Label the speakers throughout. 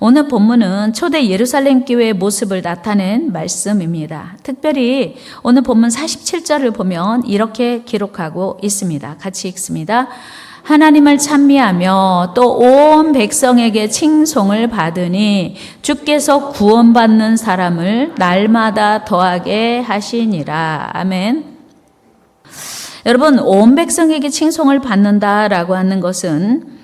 Speaker 1: 오늘 본문은 초대 예루살렘 교회의 모습을 나타낸 말씀입니다. 특별히 오늘 본문 47절을 보면 이렇게 기록하고 있습니다. 같이 읽습니다. 하나님을 찬미하며 또 온 백성에게 칭송을 받으니 주께서 구원받는 사람을 날마다 더하게 하시니라. 아멘. 여러분, 온 백성에게 칭송을 받는다라고 하는 것은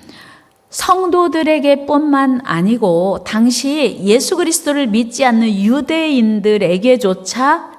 Speaker 1: 성도들에게 뿐만 아니고 당시 예수 그리스도를 믿지 않는 유대인들에게조차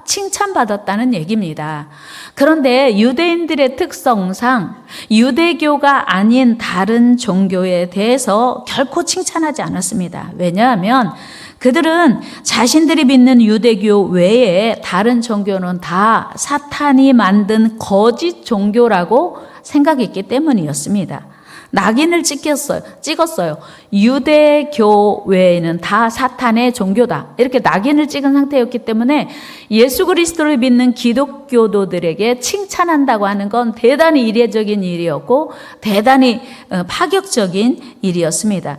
Speaker 1: 칭찬받았다는 얘기입니다. 그런데 유대인들의 특성상 유대교가 아닌 다른 종교에 대해서 결코 칭찬하지 않았습니다. 왜냐하면 그들은 자신들이 믿는 유대교 외에 다른 종교는 다 사탄이 만든 거짓 종교라고 생각했기 때문이었습니다. 낙인을 찍었어요. 유대교 외에는 다 사탄의 종교다. 이렇게 낙인을 찍은 상태였기 때문에 예수 그리스도를 믿는 기독교도들에게 칭찬한다고 하는 건 대단히 이례적인 일이었고 대단히 파격적인 일이었습니다.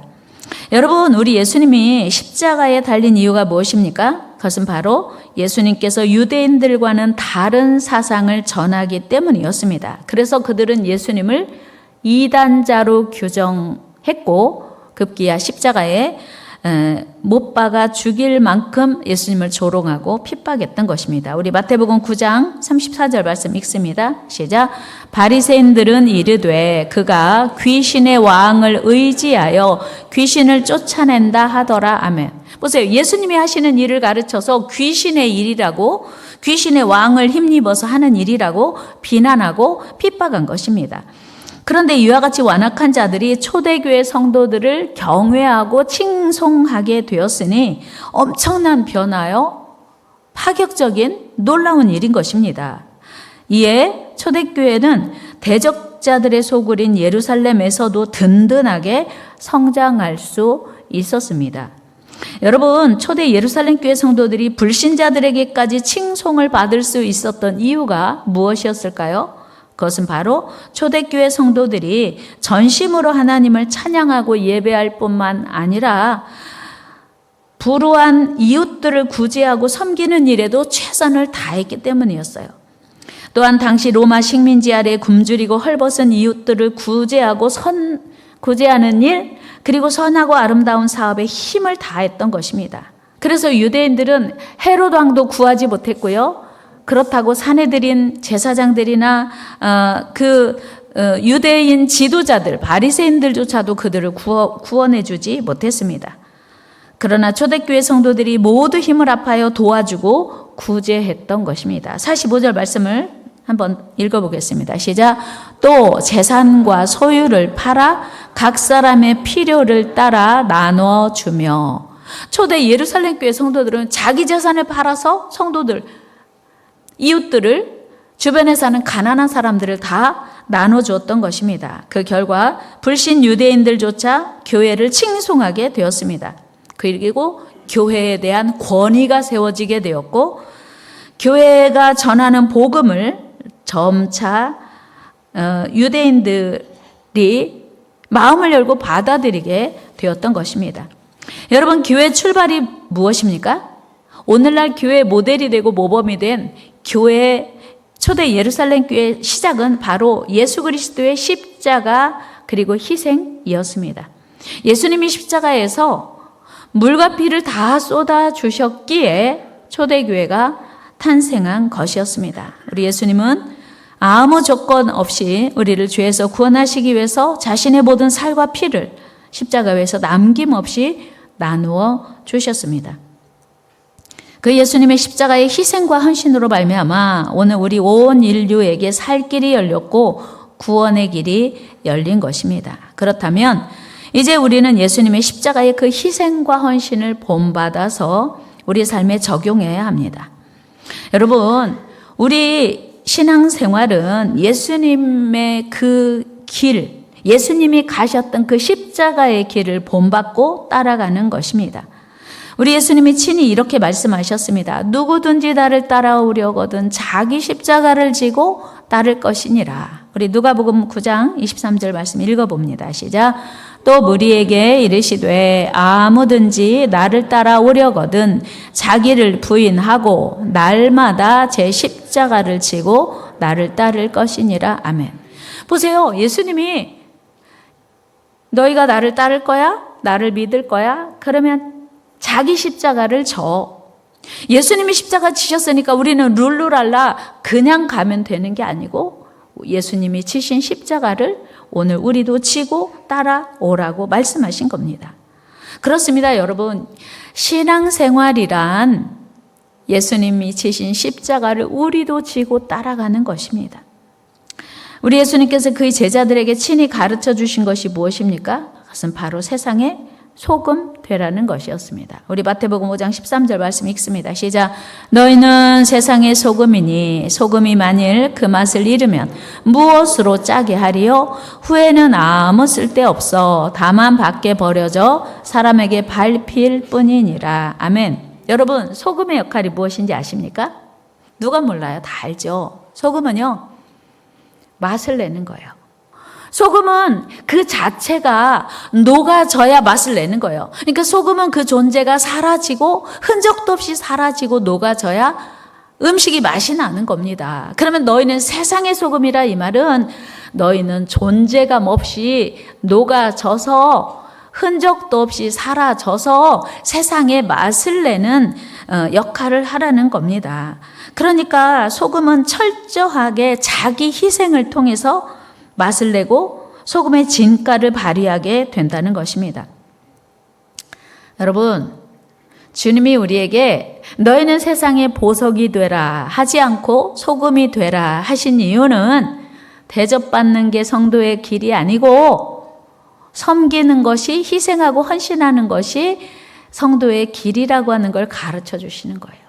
Speaker 1: 여러분, 우리 예수님이 십자가에 달린 이유가 무엇입니까? 그것은 바로 예수님께서 유대인들과는 다른 사상을 전하기 때문이었습니다. 그래서 그들은 예수님을 이단자로 규정했고 급기야 십자가에 못 박아 죽일 만큼 예수님을 조롱하고 핍박했던 것입니다. 우리 마태복음 9장 34절 말씀 읽습니다. 시작. 바리새인들은 이르되 그가 귀신의 왕을 의지하여 귀신을 쫓아낸다 하더라. 아멘. 보세요. 예수님이 하시는 일을 가르쳐서 귀신의 일이라고, 귀신의 왕을 힘입어서 하는 일이라고 비난하고 핍박한 것입니다. 그런데 이와 같이 완악한 자들이 초대교회 성도들을 경외하고 칭송하게 되었으니 엄청난 변화요, 파격적인 놀라운 일인 것입니다. 이에 초대교회는 대적자들의 소굴인 예루살렘에서도 든든하게 성장할 수 있었습니다. 여러분, 초대 예루살렘 교회 성도들이 불신자들에게까지 칭송을 받을 수 있었던 이유가 무엇이었을까요? 그것은 바로 초대교회 성도들이 전심으로 하나님을 찬양하고 예배할 뿐만 아니라 불우한 이웃들을 구제하고 섬기는 일에도 최선을 다했기 때문이었어요. 또한 당시 로마 식민지 아래 굶주리고 헐벗은 이웃들을 구제하는 일, 그리고 선하고 아름다운 사업에 힘을 다했던 것입니다. 그래서 유대인들은 헤롯 왕도 구하지 못했고요. 그렇다고 사내들인 제사장들이나 유대인 지도자들, 바리새인들조차도 그들을 구원해 주지 못했습니다. 그러나 초대교회 성도들이 모두 힘을 합하여 도와주고 구제했던 것입니다. 45절 말씀을 한번 읽어보겠습니다. 시작. 또 재산과 소유를 팔아 각 사람의 필요를 따라 나눠주며. 초대 예루살렘 교회 성도들은 자기 재산을 팔아서 성도들, 이웃들을, 주변에 사는 가난한 사람들을 다 나눠주었던 것입니다. 그 결과 불신 유대인들조차 교회를 칭송하게 되었습니다. 그리고 교회에 대한 권위가 세워지게 되었고, 교회가 전하는 복음을 점차 유대인들이 마음을 열고 받아들이게 되었던 것입니다. 여러분, 교회 출발이 무엇입니까? 오늘날 교회 모델이 되고 모범이 된 교회, 초대 예루살렘 교회의 시작은 바로 예수 그리스도의 십자가 그리고 희생이었습니다. 예수님이 십자가에서 물과 피를 다 쏟아 주셨기에 초대교회가 탄생한 것이었습니다. 우리 예수님은 아무 조건 없이 우리를 죄에서 구원하시기 위해서 자신의 모든 살과 피를 십자가 위에서 남김없이 나누어 주셨습니다. 그 예수님의 십자가의 희생과 헌신으로 말미암아 오늘 우리 온 인류에게 살 길이 열렸고 구원의 길이 열린 것입니다. 그렇다면 이제 우리는 예수님의 십자가의 그 희생과 헌신을 본받아서 우리 삶에 적용해야 합니다. 여러분, 우리 신앙생활은 예수님의 그 길, 예수님이 가셨던 그 십자가의 길을 본받고 따라가는 것입니다. 우리 예수님이 친히 이렇게 말씀하셨습니다. 누구든지 나를 따라오려거든 자기 십자가를 지고 따를 것이니라. 우리 누가복음 9장 23절 말씀 읽어봅니다. 시작. 또 무리에게 이르시되 아무든지 나를 따라오려거든 자기를 부인하고 날마다 제 십자가를 지고 나를 따를 것이니라. 아멘. 보세요. 예수님이 너희가 나를 따를 거야? 나를 믿을 거야? 그러면 자기 십자가를 져. 예수님이 십자가 지셨으니까 우리는 룰루랄라 그냥 가면 되는 게 아니고 예수님이 지신 십자가를 오늘 우리도 지고 따라오라고 말씀하신 겁니다. 그렇습니다, 여러분. 신앙생활이란 예수님이 지신 십자가를 우리도 지고 따라가는 것입니다. 우리 예수님께서 그의 제자들에게 친히 가르쳐 주신 것이 무엇입니까? 그것은 바로 세상의 소금 되라는 것이었습니다. 우리 마태복음 5장 13절 말씀 읽습니다. 시작. 너희는 세상의 소금이니 소금이 만일 그 맛을 잃으면 무엇으로 짜게 하리요? 후에는 아무 쓸데없어 다만 밖에 버려져 사람에게 밟힐 뿐이니라. 아멘. 여러분, 소금의 역할이 무엇인지 아십니까? 누가 몰라요? 다 알죠. 소금은요, 맛을 내는 거예요. 소금은 그 자체가 녹아져야 맛을 내는 거예요. 그러니까 소금은 그 존재가 사라지고 흔적도 없이 사라지고 녹아져야 음식이 맛이 나는 겁니다. 그러면 너희는 세상의 소금이라 이 말은 너희는 존재감 없이 녹아져서 흔적도 없이 사라져서 세상에 맛을 내는 역할을 하라는 겁니다. 그러니까 소금은 철저하게 자기 희생을 통해서 맛을 내고 소금의 진가를 발휘하게 된다는 것입니다. 여러분, 주님이 우리에게 너희는 세상의 보석이 되라 하지 않고 소금이 되라 하신 이유는 대접받는 게 성도의 길이 아니고 섬기는 것이, 희생하고 헌신하는 것이 성도의 길이라고 하는 걸 가르쳐 주시는 거예요.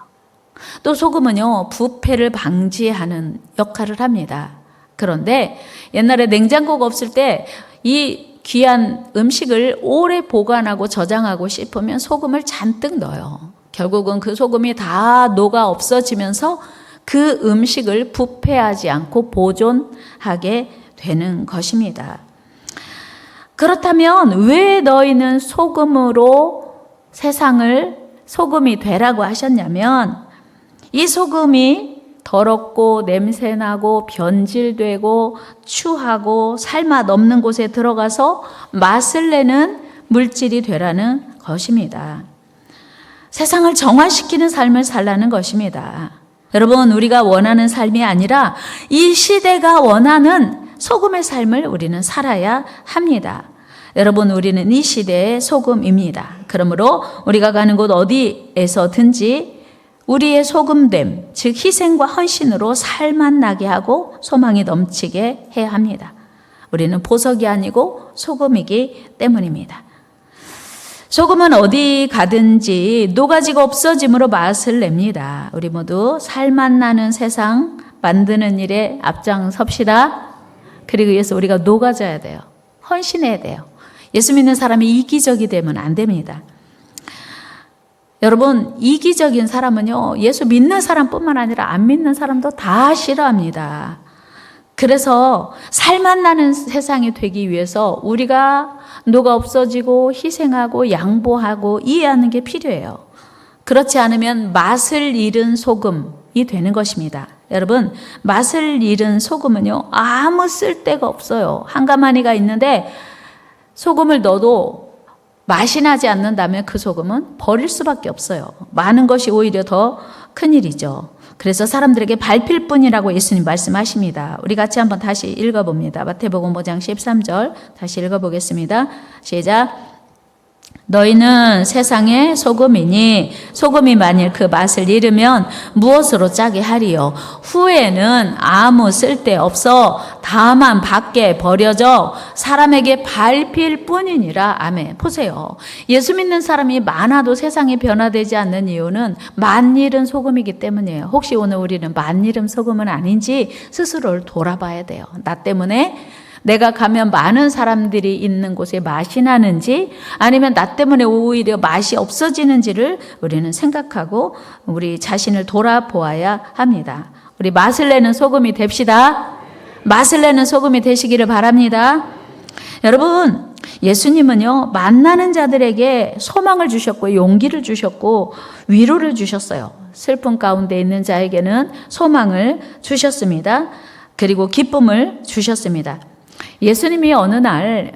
Speaker 1: 또 소금은요, 부패를 방지하는 역할을 합니다. 그런데 옛날에 냉장고가 없을 때 이 귀한 음식을 오래 보관하고 저장하고 싶으면 소금을 잔뜩 넣어요. 결국은 그 소금이 다 녹아 없어지면서 그 음식을 부패하지 않고 보존하게 되는 것입니다. 그렇다면 왜 너희는 소금으로 세상을 소금이 되라고 하셨냐면, 이 소금이 더럽고 냄새나고 변질되고 추하고 살맛 없는 곳에 들어가서 맛을 내는 물질이 되라는 것입니다. 세상을 정화시키는 삶을 살라는 것입니다. 여러분, 우리가 원하는 삶이 아니라 이 시대가 원하는 소금의 삶을 우리는 살아야 합니다. 여러분, 우리는 이 시대의 소금입니다. 그러므로 우리가 가는 곳 어디에서든지 우리의 소금됨, 즉 희생과 헌신으로 살맛 나게 하고 소망이 넘치게 해야 합니다. 우리는 보석이 아니고 소금이기 때문입니다. 소금은 어디 가든지 녹아지고 없어짐으로 맛을 냅니다. 우리 모두 살맛 나는 세상 만드는 일에 앞장섭시다. 그리고 위해서 우리가 녹아져야 돼요. 헌신해야 돼요. 예수 믿는 사람이 이기적이 되면 안 됩니다. 여러분, 이기적인 사람은요, 예수 믿는 사람뿐만 아니라 안 믿는 사람도 다 싫어합니다. 그래서 살맛 나는 세상이 되기 위해서 우리가 녹아 없어지고 희생하고 양보하고 이해하는 게 필요해요. 그렇지 않으면 맛을 잃은 소금이 되는 것입니다. 여러분, 맛을 잃은 소금은요, 아무 쓸데가 없어요. 한 가마니가 있는데 소금을 넣어도 맛이 나지 않는다면 그 소금은 버릴 수밖에 없어요. 많은 것이 오히려 더 큰일이죠. 그래서 사람들에게 밟힐 뿐이라고 예수님 말씀하십니다. 우리 같이 한번 다시 읽어봅니다. 마태복음 5장 13절 다시 읽어보겠습니다. 시작. 너희는 세상의 소금이니 소금이 만일 그 맛을 잃으면 무엇으로 짜게 하리요? 후에는 아무 쓸데없어 다만 밖에 버려져 사람에게 밟힐 뿐이니라. 아멘. 보세요. 예수 믿는 사람이 많아도 세상이 변화되지 않는 이유는 맛일은 소금이기 때문이에요. 혹시 오늘 우리는 맛일은 소금은 아닌지 스스로를 돌아봐야 돼요. 나 때문에 내가 가면 많은 사람들이 있는 곳에 맛이 나는지 아니면 나 때문에 오히려 맛이 없어지는지를 우리는 생각하고 우리 자신을 돌아보아야 합니다. 우리 맛을 내는 소금이 됩시다. 맛을 내는 소금이 되시기를 바랍니다. 여러분, 예수님은요, 만나는 자들에게 소망을 주셨고, 용기를 주셨고, 위로를 주셨어요. 슬픔 가운데 있는 자에게는 소망을 주셨습니다. 그리고 기쁨을 주셨습니다. 예수님이 어느 날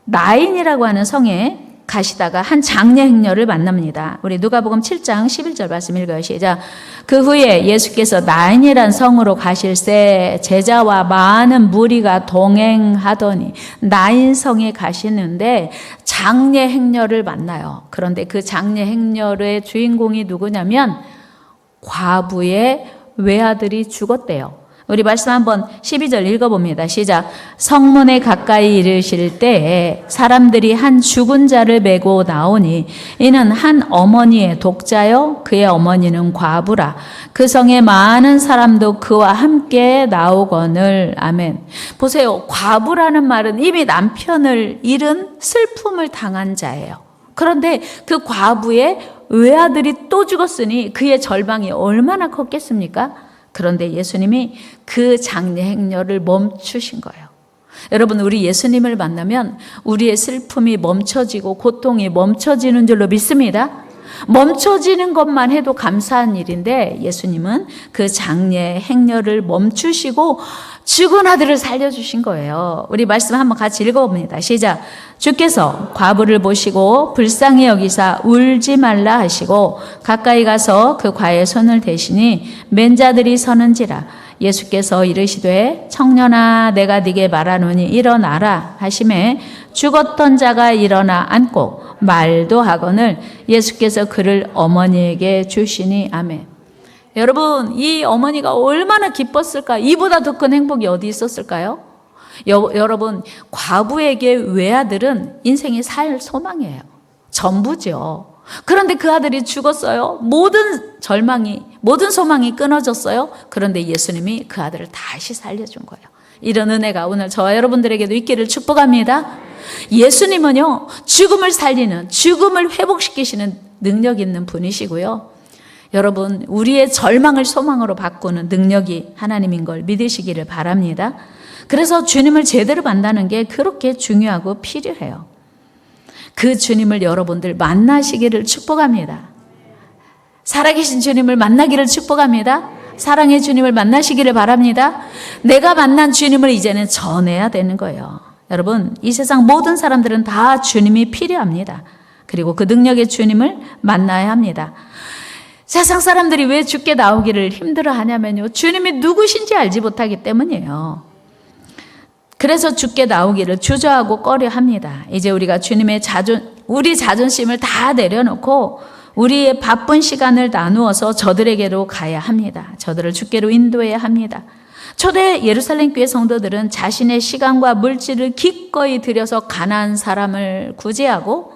Speaker 1: 나인이라고 하는 성에 가시다가 한 장례 행렬을 만납니다. 우리 누가복음 7장 11절 말씀 읽어요. 시작. 그 후에 예수께서 나인이란 성으로 가실새 제자와 많은 무리가 동행하더니 나인 성에 가시는데 장례 행렬을 만나요. 그런데 그 장례 행렬의 주인공이 누구냐면 과부의 외아들이 죽었대요. 우리 말씀 한번 12절 읽어봅니다. 시작. 성문에 가까이 이르실 때에 사람들이 한 죽은 자를 메고 나오니 이는 한 어머니의 독자요 그의 어머니는 과부라. 그 성에 많은 사람도 그와 함께 나오거늘. 아멘. 보세요. 과부라는 말은 이미 남편을 잃은 슬픔을 당한 자예요. 그런데 그 과부의 외아들이 또 죽었으니 그의 절망이 얼마나 컸겠습니까? 그런데 예수님이 그 장례 행렬을 멈추신 거예요. 여러분, 우리 예수님을 만나면 우리의 슬픔이 멈춰지고 고통이 멈춰지는 줄로 믿습니다. 멈춰지는 것만 해도 감사한 일인데 예수님은 그 장례 행렬을 멈추시고 죽은 아들을 살려주신 거예요. 우리 말씀 한번 같이 읽어봅니다. 시작. 주께서 과부를 보시고 불쌍히 여기사 울지 말라 하시고 가까이 가서 그 과에 손을 대시니 맨 자들이 서는지라. 예수께서 이르시되 청년아 내가 네게 말하노니 일어나라 하시매 죽었던 자가 일어나 앉고 말도 하거늘 예수께서 그를 어머니에게 주시니. 아멘. 여러분, 이 어머니가 얼마나 기뻤을까? 이보다 더 큰 행복이 어디 있었을까요? 여러분, 과부에게 외아들은 인생의 살 소망이에요. 전부죠. 그런데 그 아들이 죽었어요. 모든 절망이, 모든 소망이 끊어졌어요. 그런데 예수님이 그 아들을 다시 살려준 거예요. 이런 은혜가 오늘 저와 여러분들에게도 있기를 축복합니다. 예수님은요, 죽음을 살리는, 죽음을 회복시키시는 능력 있는 분이시고요. 여러분, 우리의 절망을 소망으로 바꾸는 능력이 하나님인 걸 믿으시기를 바랍니다. 그래서 주님을 제대로 만나는 게 그렇게 중요하고 필요해요. 그 주님을 여러분들 만나시기를 축복합니다. 살아계신 주님을 만나기를 축복합니다. 사랑의 주님을 만나시기를 바랍니다. 내가 만난 주님을 이제는 전해야 되는 거예요. 여러분, 이 세상 모든 사람들은 다 주님이 필요합니다. 그리고 그 능력의 주님을 만나야 합니다. 세상 사람들이 왜 죽게 나오기를 힘들어하냐면요, 주님이 누구신지 알지 못하기 때문이에요. 그래서 죽게 나오기를 주저하고 꺼려합니다. 이제 우리가 주님의 우리 자존심을 다 내려놓고 우리의 바쁜 시간을 나누어서 저들에게로 가야 합니다. 저들을 주께로 인도해야 합니다. 초대 예루살렘 교회 성도들은 자신의 시간과 물질을 기꺼이 들여서 가난한 사람을 구제하고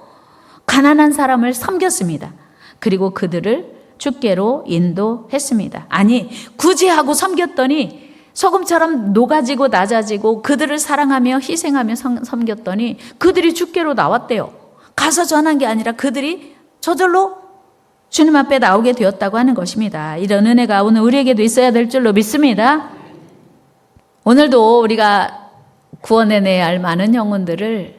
Speaker 1: 가난한 사람을 섬겼습니다. 그리고 그들을 주께로 인도했습니다. 아니, 구제하고 섬겼더니 소금처럼 녹아지고 낮아지고 그들을 사랑하며 희생하며 섬겼더니 그들이 주께로 나왔대요. 가서 전한 게 아니라 그들이 저절로 주님 앞에 나오게 되었다고 하는 것입니다. 이런 은혜가 오늘 우리에게도 있어야 될 줄로 믿습니다. 오늘도 우리가 구원해내야 할 많은 영혼들을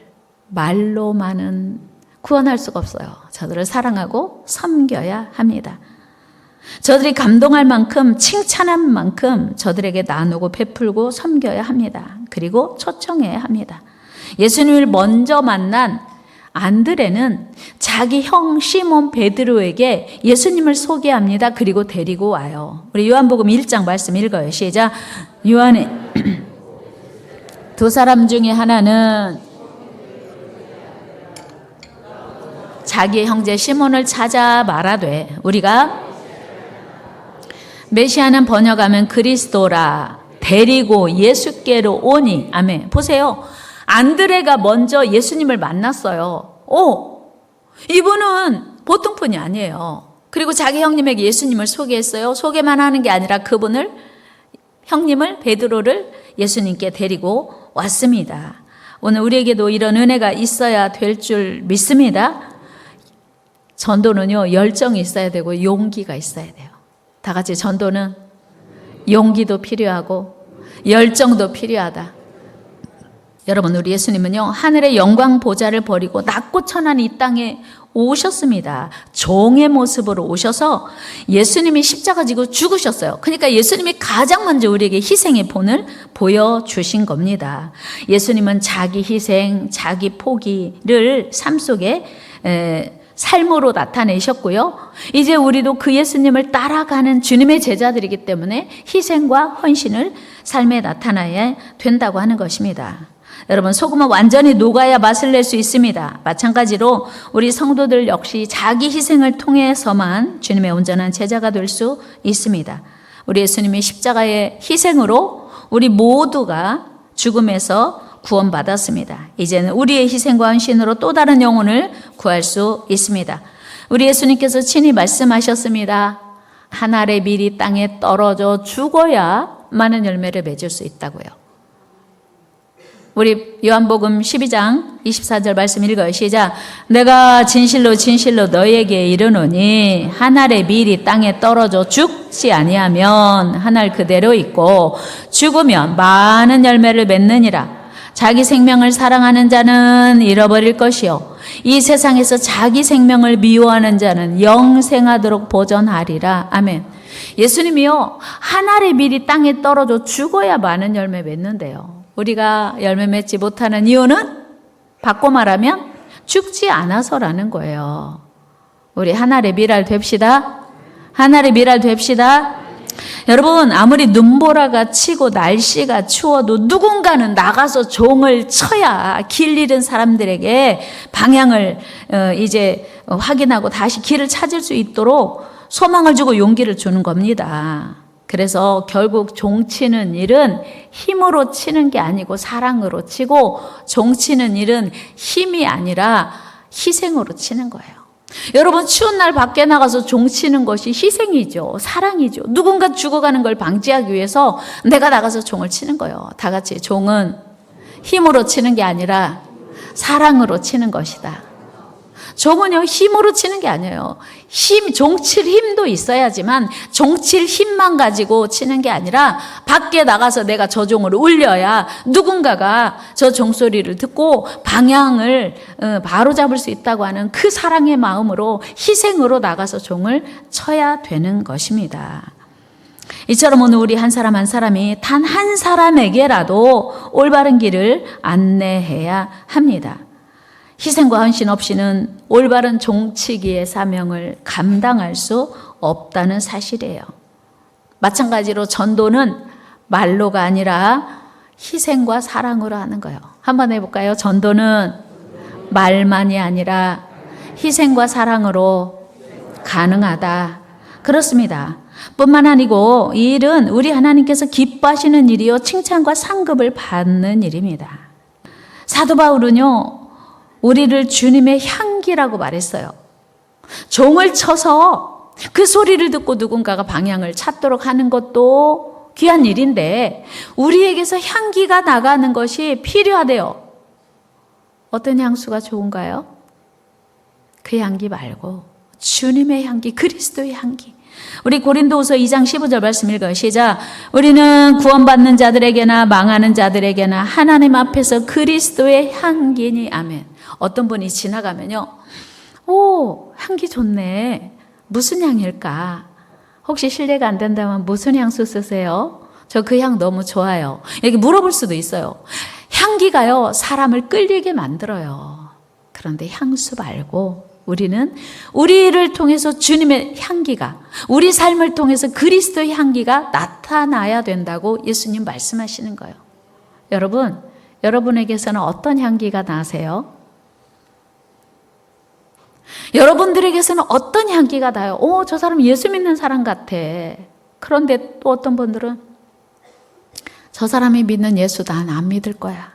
Speaker 1: 말로만은 구원할 수가 없어요. 저들을 사랑하고 섬겨야 합니다. 저들이 감동할 만큼, 칭찬할 만큼 저들에게 나누고 베풀고 섬겨야 합니다. 그리고 초청해야 합니다. 예수님을 먼저 만난 안드레는 자기 형 시몬 베드로에게 예수님을 소개합니다. 그리고 데리고 와요. 우리 요한복음 1장 말씀 읽어요. 시작. 요한의 두 사람 중에 하나는 자기 형제 시몬을 찾아 말하되 우리가 메시아는 번역하면 그리스도라 데리고 예수께로 오니. 아멘. 보세요. 안드레가 먼저 예수님을 만났어요. 이분은 보통 분이 아니에요. 그리고 자기 형님에게 예수님을 소개했어요. 소개만 하는 게 아니라 그분을, 형님을, 베드로를 예수님께 데리고 왔습니다. 오늘 우리에게도 이런 은혜가 있어야 될 줄 믿습니다. 전도는요, 열정이 있어야 되고 용기가 있어야 돼요. 다 같이 전도는 용기도 필요하고 열정도 필요하다. 여러분, 우리 예수님은요, 하늘의 영광 보좌를 버리고 낮고 천한 이 땅에 오셨습니다. 종의 모습으로 오셔서 예수님이 십자가 지고 죽으셨어요. 그러니까 예수님이 가장 먼저 우리에게 희생의 본을 보여주신 겁니다. 예수님은 자기 희생, 자기 포기를 삶 속에 삶으로 나타내셨고요. 이제 우리도 그 예수님을 따라가는 주님의 제자들이기 때문에 희생과 헌신을 삶에 나타나야 된다고 하는 것입니다. 여러분, 소금은 완전히 녹아야 맛을 낼 수 있습니다. 마찬가지로 우리 성도들 역시 자기 희생을 통해서만 주님의 온전한 제자가 될 수 있습니다. 우리 예수님이 십자가의 희생으로 우리 모두가 죽음에서 구원받았습니다. 이제는 우리의 희생과 헌신으로 또 다른 영혼을 구할 수 있습니다. 우리 예수님께서 친히 말씀하셨습니다. 한 알의 밀이 땅에 떨어져 죽어야 많은 열매를 맺을 수 있다고요. 우리 요한복음 12장 24절 말씀 읽어요. 시작. 내가 진실로 진실로 너희에게 이르노니 한 알의 밀이 땅에 떨어져 죽지 아니하면 한 알 그대로 있고 죽으면 많은 열매를 맺느니라. 자기 생명을 사랑하는 자는 잃어버릴 것이요 이 세상에서 자기 생명을 미워하는 자는 영생하도록 보전하리라. 아멘. 예수님이요, 한 알의 밀이 땅에 떨어져 죽어야 많은 열매 맺는데요. 우리가 열매 맺지 못하는 이유는 바꿔 말하면 죽지 않아서라는 거예요. 우리 하나의 밀알 됩시다. 하나의 밀알 됩시다. 여러분, 아무리 눈보라가 치고 날씨가 추워도 누군가는 나가서 종을 쳐야 길 잃은 사람들에게 방향을 이제 확인하고 다시 길을 찾을 수 있도록 소망을 주고 용기를 주는 겁니다. 그래서 결국 종치는 일은 힘으로 치는 게 아니고 사랑으로 치고, 종치는 일은 힘이 아니라 희생으로 치는 거예요. 여러분, 추운 날 밖에 나가서 종치는 것이 희생이죠. 사랑이죠. 누군가 죽어가는 걸 방지하기 위해서 내가 나가서 종을 치는 거예요. 다 같이 종은 힘으로 치는 게 아니라 사랑으로 치는 것이다. 종은요, 힘으로 치는 게 아니에요. 종칠 힘도 있어야지만 종칠 힘만 가지고 치는 게 아니라 밖에 나가서 내가 저 종을 울려야 누군가가 저 종소리를 듣고 방향을 바로 잡을 수 있다고 하는 그 사랑의 마음으로 희생으로 나가서 종을 쳐야 되는 것입니다. 이처럼 오늘 우리 한 사람 한 사람이 단 한 사람에게라도 올바른 길을 안내해야 합니다. 희생과 헌신 없이는 올바른 종치기의 사명을 감당할 수 없다는 사실이에요. 마찬가지로 전도는 말로가 아니라 희생과 사랑으로 하는 거예요. 한번 해볼까요? 전도는 말만이 아니라 희생과 사랑으로 가능하다. 그렇습니다. 뿐만 아니고 이 일은 우리 하나님께서 기뻐하시는 일이요 칭찬과 상급을 받는 일입니다. 사도 바울은요, 우리를 주님의 향기라고 말했어요. 종을 쳐서 그 소리를 듣고 누군가가 방향을 찾도록 하는 것도 귀한 일인데 우리에게서 향기가 나가는 것이 필요하대요. 어떤 향수가 좋은가요? 그 향기 말고 주님의 향기, 그리스도의 향기. 우리 고린도후서 2장 15절 말씀 읽어요. 시작. 우리는 구원받는 자들에게나 망하는 자들에게나 하나님 앞에서 그리스도의 향기니. 아멘. 어떤 분이 지나가면요, 오, 향기 좋네. 무슨 향일까? 혹시 실례가 안 된다면 무슨 향수 쓰세요? 저 그 향 너무 좋아요. 이렇게 물어볼 수도 있어요. 향기가요, 사람을 끌리게 만들어요. 그런데 향수 말고 우리는 우리를 통해서 주님의 향기가, 우리 삶을 통해서 그리스도의 향기가 나타나야 된다고 예수님 말씀하시는 거예요. 여러분, 여러분에게서는 어떤 향기가 나세요? 여러분들에게서는 어떤 향기가 나요? 오, 저 사람 예수 믿는 사람 같아. 그런데 또 어떤 분들은 저 사람이 믿는 예수 난 안 믿을 거야.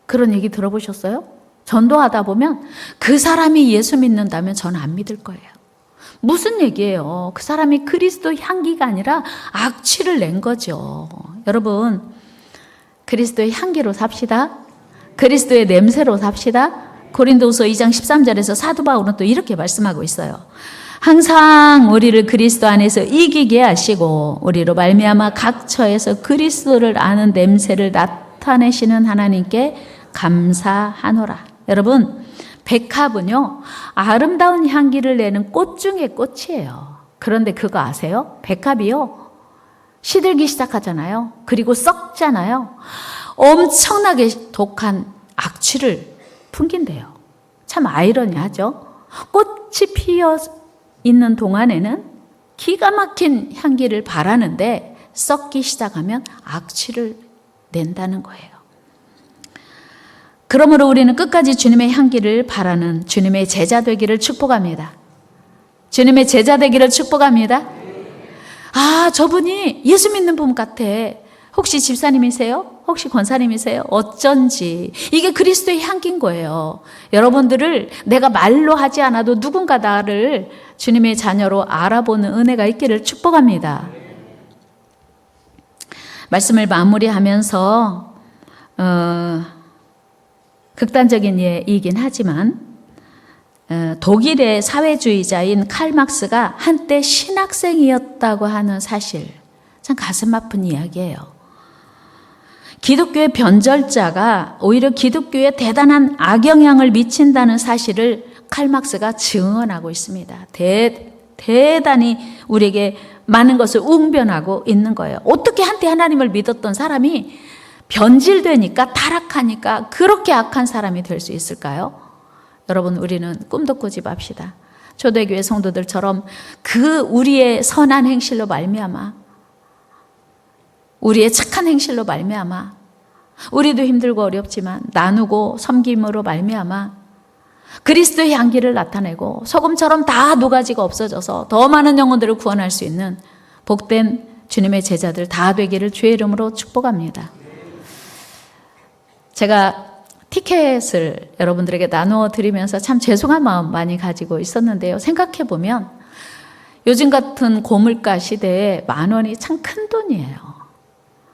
Speaker 1: 그런 얘기 들어보셨어요? 전도하다 보면 그 사람이 예수 믿는다면 저는 안 믿을 거예요. 무슨 얘기예요? 그 사람이 그리스도 향기가 아니라 악취를 낸 거죠. 여러분, 그리스도의 향기로 삽시다. 그리스도의 냄새로 삽시다. 고린도후서 2장 13절에서 사도 바울은 또 이렇게 말씀하고 있어요. 항상 우리를 그리스도 안에서 이기게 하시고 우리로 말미암아 각 처에서 그리스도를 아는 냄새를 나타내시는 하나님께 감사하노라. 여러분, 백합은요, 아름다운 향기를 내는 꽃 중에 꽃이에요. 그런데 그거 아세요? 백합이요, 시들기 시작하잖아요. 그리고 썩잖아요. 엄청나게 독한 악취를 풍긴대요. 참 아이러니하죠. 꽃이 피어 있는 동안에는 기가 막힌 향기를 바라는데 썩기 시작하면 악취를 낸다는 거예요. 그러므로 우리는 끝까지 주님의 향기를 바라는 주님의 제자 되기를 축복합니다. 주님의 제자 되기를 축복합니다. 아, 저분이 예수 믿는 분 같아. 혹시 집사님이세요? 혹시 권사님이세요? 어쩐지 이게 그리스도의 향기인 거예요. 여러분들을 내가 말로 하지 않아도 누군가 나를 주님의 자녀로 알아보는 은혜가 있기를 축복합니다. 말씀을 마무리하면서 극단적인 예이긴 하지만 독일의 사회주의자인 칼 막스가 한때 신학생이었다고 하는 사실, 참 가슴 아픈 이야기예요. 기독교의 변절자가 오히려 기독교에 대단한 악영향을 미친다는 사실을 칼 막스가 증언하고 있습니다. 대단히 우리에게 많은 것을 웅변하고 있는 거예요. 어떻게 한때 하나님을 믿었던 사람이 변질되니까, 타락하니까 그렇게 악한 사람이 될 수 있을까요? 여러분, 우리는 꿈도 꾸지 맙시다. 초대교회 성도들처럼 그 우리의 선한 행실로 말미암아, 우리의 착한 행실로 말미암아, 우리도 힘들고 어렵지만 나누고 섬김으로 말미암아 그리스도의 향기를 나타내고 소금처럼 다 누가지가 없어져서 더 많은 영혼들을 구원할 수 있는 복된 주님의 제자들 다 되기를 주의 이름으로 축복합니다. 제가 티켓을 여러분들에게 나누어 드리면서 참 죄송한 마음 많이 가지고 있었는데요. 생각해 보면 요즘 같은 고물가 시대에 10,000원이 참 큰 돈이에요.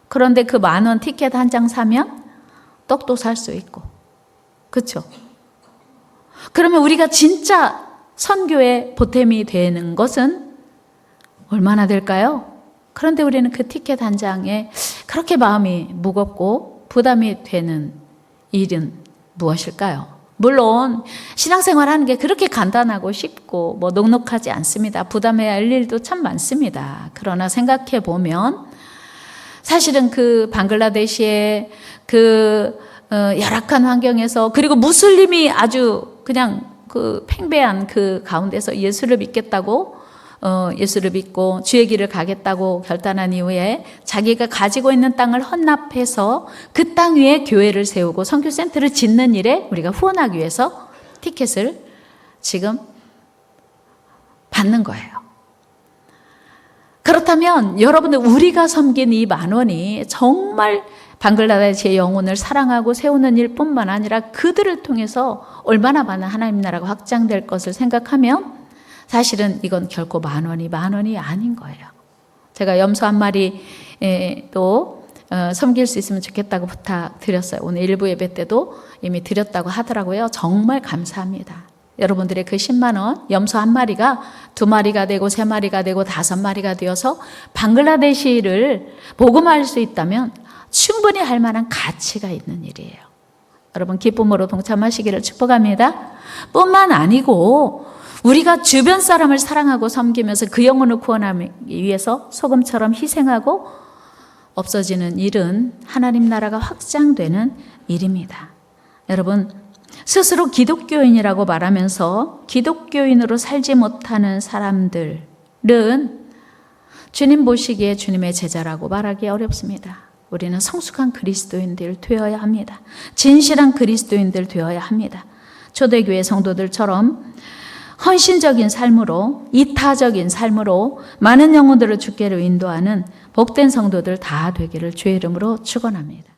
Speaker 1: 그런데 그 10,000원 티켓 한 장 사면 떡도 살 수 있고, 그렇죠? 그러면 우리가 진짜 선교에 보탬이 되는 것은 얼마나 될까요? 그런데 우리는 그 티켓 한 장에 그렇게 마음이 무겁고 부담이 되는 일은 무엇일까요? 물론 신앙생활 하는 게 그렇게 간단하고 쉽고 뭐 녹록하지 않습니다. 부담해야 할 일도 참 많습니다. 그러나 생각해 보면 사실은 그 방글라데시의 그 열악한 환경에서, 그리고 무슬림이 아주 그냥 그 팽배한 그 가운데서 예수를 믿겠다고 예수를 믿고 주의 길을 가겠다고 결단한 이후에 자기가 가지고 있는 땅을 헌납해서 그 땅 위에 교회를 세우고 선교센터를 짓는 일에 우리가 후원하기 위해서 티켓을 지금 받는 거예요. 그렇다면 여러분들, 우리가 섬긴 이 10,000원이 정말 방글라데시의 영혼을 사랑하고 세우는 일뿐만 아니라 그들을 통해서 얼마나 많은 하나님 나라가 확장될 것을 생각하면 사실은 이건 결코 10,000원이 아닌 거예요. 제가 염소 한 마리 또 섬길 수 있으면 좋겠다고 부탁드렸어요. 오늘 일부 예배 때도 이미 드렸다고 하더라고요. 정말 감사합니다. 여러분들의 그 10만 원, 염소 한 마리가 2마리가 되고 3마리가 되고 5마리가 되어서 방글라데시를 복음할 수 있다면 충분히 할 만한 가치가 있는 일이에요. 여러분, 기쁨으로 동참하시기를 축복합니다. 뿐만 아니고 우리가 주변 사람을 사랑하고 섬기면서 그 영혼을 구원하기 위해서 소금처럼 희생하고 없어지는 일은 하나님 나라가 확장되는 일입니다. 여러분, 스스로 기독교인이라고 말하면서 기독교인으로 살지 못하는 사람들은 주님 보시기에 주님의 제자라고 말하기 어렵습니다. 우리는 성숙한 그리스도인들 되어야 합니다. 진실한 그리스도인들 되어야 합니다. 초대교회 성도들처럼 헌신적인 삶으로, 이타적인 삶으로 많은 영혼들을 주께로 인도하는 복된 성도들 다 되기를 주의 이름으로 축원합니다.